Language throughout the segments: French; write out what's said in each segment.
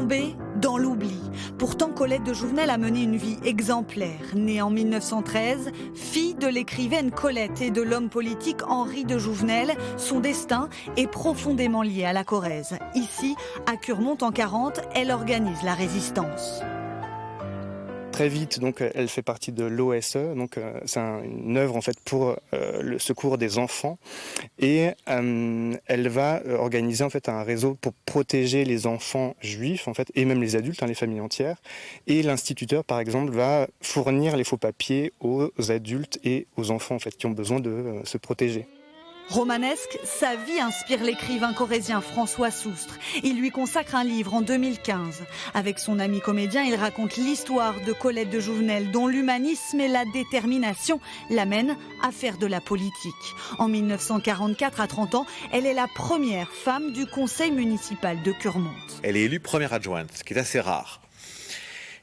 Tombée dans l'oubli. Pourtant, Colette de Jouvenel a mené une vie exemplaire. Née en 1913, fille de l'écrivaine Colette et de l'homme politique Henri de Jouvenel, son destin est profondément lié à la Corrèze. Ici, à Curmont en 40, elle organise la résistance. Très vite, donc, elle fait partie de l'OSE, donc c'est une œuvre en fait pour le secours des enfants, et elle va organiser en fait un réseau pour protéger les enfants juifs en fait et même les adultes, les familles entières. Et l'instituteur, par exemple, va fournir les faux papiers aux adultes et aux enfants en fait qui ont besoin de se protéger. Romanesque, sa vie inspire l'écrivain corrézien François Soustre. Il lui consacre un livre en 2015. Avec son ami comédien, il raconte l'histoire de Colette de Jouvenel, dont l'humanisme et la détermination l'amènent à faire de la politique. En 1944, à 30 ans, elle est la première femme du conseil municipal de Curmont. Elle est élue première adjointe, ce qui est assez rare.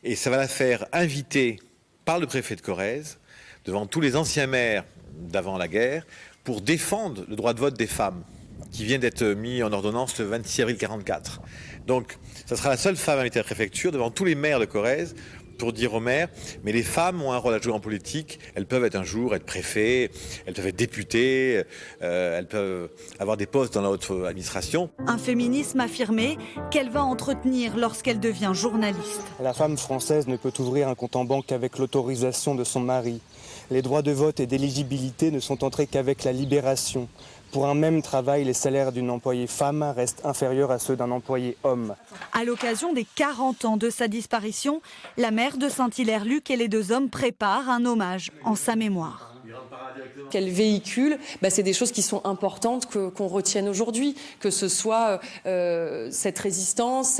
Et ça va la faire inviter par le préfet de Corrèze, devant tous les anciens maires d'avant la guerre, pour défendre le droit de vote des femmes, qui vient d'être mis en ordonnance le 26 avril 1944. Donc, ça sera la seule femme invitée à la préfecture, devant tous les maires de Corrèze, pour dire aux maires, mais les femmes ont un rôle à jouer en politique, elles peuvent être un jour être préfets, elles peuvent être députées, elles peuvent avoir des postes dans la haute administration. Un féminisme affirmé qu'elle va entretenir lorsqu'elle devient journaliste. La femme française ne peut ouvrir un compte en banque qu'avec l'autorisation de son mari. Les droits de vote et d'éligibilité ne sont entrés qu'avec la libération. Pour un même travail, les salaires d'une employée femme restent inférieurs à ceux d'un employé homme. À l'occasion des 40 ans de sa disparition, la maire de Saint-Hilaire-Luc et les deux hommes préparent un hommage en sa mémoire. Qu'elle véhicule, c'est des choses qui sont importantes qu'on retienne aujourd'hui, que ce soit cette résistance,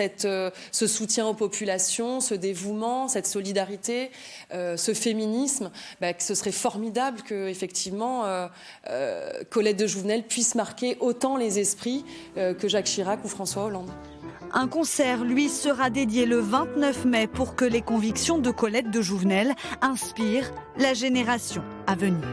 ce soutien aux populations, ce dévouement, cette solidarité, ce féminisme, que ce serait formidable que effectivement Colette de Jouvenel puisse marquer autant les esprits que Jacques Chirac ou François Hollande. Un concert, lui, sera dédié le 29 mai pour que les convictions de Colette de Jouvenel inspirent la génération à venir.